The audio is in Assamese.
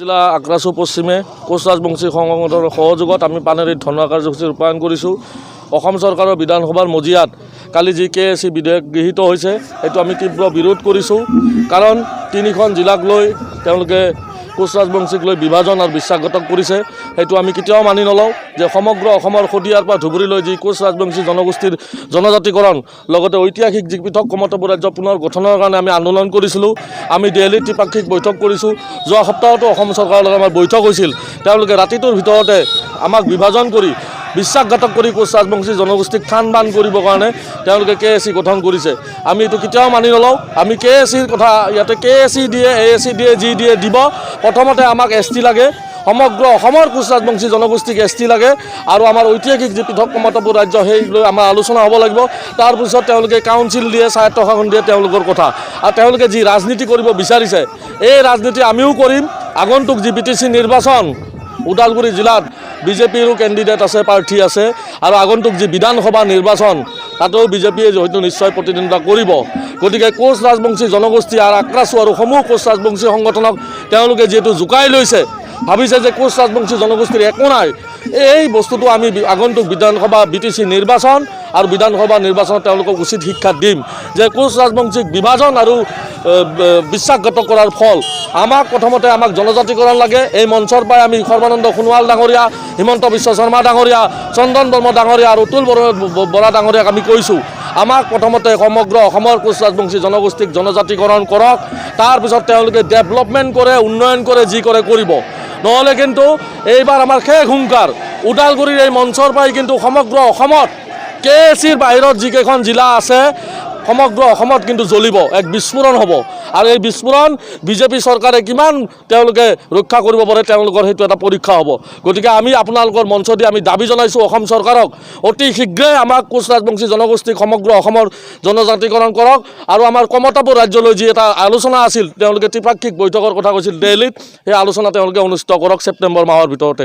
জিলা আগ্ৰাসু পশ্চিমে কোচ ৰাজবংশী সংগঠনৰ সহযোগত আমি পানেৰীত ধৰ্ণা কাৰ্যসূচী ৰূপায়ণ কৰিছোঁ। অসম চৰকাৰৰ বিধানসভাৰ মজিয়াত কালি যি KSC বিধেয়ক গৃহীত হৈছে সেইটো আমি তীব্ৰ বিৰোধ কৰিছোঁ। কাৰণ তিনিখন জিলাক লৈ তেওঁলোকে কোচ ৰাজবংশীক লৈ বিভাজন আৰু বিশ্বাসঘাতক কৰিছে। সেইটো আমি কেতিয়াও মানি নলওঁ যে সমগ্ৰ অসমৰ শদিয়াৰ পৰা ধুবুৰীলৈ যি কোচ ৰাজবংশী জনগোষ্ঠীৰ জনজাতিকৰণ লগতে ঐতিহাসিক যি পৃথক কমতাপুৰ ৰাজ্য পুনৰ গঠনৰ কাৰণে আমি আন্দোলন কৰিছিলোঁ। আমি দিল্লীত ত্ৰিপাক্ষিক বৈঠক কৰিছোঁ। যোৱা সপ্তাহতো অসম চৰকাৰৰ লগত আমাৰ বৈঠক হৈছিল। তেওঁলোকে ৰাতিটোৰ ভিতৰতে আমাক বিভাজন কৰি বিশ্বাসঘাতক কৰি কোচ ৰাজবংশী জনগোষ্ঠীক থান বান কৰিবৰ কাৰণে তেওঁলোকে KSC গঠন কৰিছে। আমি এইটো কেতিয়াও মানি নলওঁ। আমি KSCৰ কথা ইয়াতে KSC দিয়ে ASC দিয়ে যি দিয়ে দিব। প্ৰথমতে আমাক ST লাগে, সমগ্ৰ অসমৰ কোচ ৰাজবংশী জনগোষ্ঠীক ST লাগে আৰু আমাৰ ঐতিহাসিক যি পৃথক কমতাপুৰ ৰাজ্য সেই লৈ আমাৰ আলোচনা হ'ব লাগিব। তাৰপিছত তেওঁলোকে কাউন্সিল দিয়ে, স্বায়ত্তশাসন দিয়ে, তেওঁলোকৰ কথা। আৰু তেওঁলোকে যি ৰাজনীতি কৰিব বিচাৰিছে এই ৰাজনীতি আমিও কৰিম। আগন্তুক যি BTC নিৰ্বাচন ওদালগুৰি জিলাত বিজেপিৰো কেণ্ডিডেট আছে, প্ৰাৰ্থী আছে আৰু আগন্তুক যি বিধানসভা নিৰ্বাচন তাতেও বিজেপিয়ে হয়তো নিশ্চয় প্ৰতিদ্বন্দ্বিতা কৰিব। গতিকে কোচ ৰাজবংশী জনগোষ্ঠী আৰু আগ্ৰাসু আৰু সমূহ কোচ ৰাজবংশী সংগঠনক তেওঁলোকে যিহেতু জোকাই লৈছে, ভাবিছে যে কোচ ৰাজবংশী জনগোষ্ঠীৰ একো নাই, এই বস্তুটো আমি আগন্তুক বিধানসভা BTC নিৰ্বাচন আৰু বিধানসভা নিৰ্বাচনত তেওঁলোকক উচিত শিক্ষা দিম যে কোচ ৰাজবংশীক বিভাজন আৰু বিশ্বাসঘাতক কৰাৰ ফল প্ৰথমতে আমাক জনজাতিকৰণ লাগে। এই মঞ্চৰ পৰাই আমি সৰ্বানন্দ সোণোৱাল ডাঙৰীয়া, হিমন্ত বিশ্ব শৰ্মা ডাঙৰীয়া, চন্দন বৰ্মা ডাঙৰীয়া আৰু অতুল বৰা ডাঙৰীয়াক আমি কৈছোঁ আমাক প্ৰথমতে সমগ্ৰ অসমৰ কোচ ৰাজবংশী জনগোষ্ঠীক জনজাতিকৰণ কৰক। তাৰপিছত তেওঁলোকে ডেভেলপমেণ্ট কৰে, উন্নয়ন কৰে, যি কৰে কৰিব। নহ'লে কিন্তু এইবাৰ আমাৰ শেষ হুংকাৰ ওদালগুৰিৰ এই মঞ্চৰ পৰাই কিন্তু সমগ্ৰ অসমত KSCৰ বাহিৰত যিকেইখন জিলা আছে সমগ্ৰ অসমত কিন্তু জ্বলিব, এক বিস্ফোৰণ হ'ব। আৰু এই বিস্ফোৰণ বিজেপি চৰকাৰে কিমান তেওঁলোকে ৰক্ষা কৰিব পাৰে তেওঁলোকৰ সেইটো এটা পৰীক্ষা হ'ব। গতিকে আমি আপোনালোকৰ মঞ্চ দি আমি দাবী জনাইছোঁ অসম চৰকাৰক অতি শীঘ্ৰেই আমাক কোচ ৰাজবংশী জনগোষ্ঠীক সমগ্ৰ অসমৰ জনজাতিকৰণ কৰক। আৰু আমাৰ কমতাপুৰ ৰাজ্যলৈ যি এটা আলোচনা আছিল, তেওঁলোকে ত্ৰিপাক্ষিক বৈঠকৰ কথা কৈছিল দিল্লীত, সেই আলোচনা তেওঁলোকে অনুষ্ঠিত কৰক ছেপ্টেম্বৰ মাহৰ ভিতৰতে।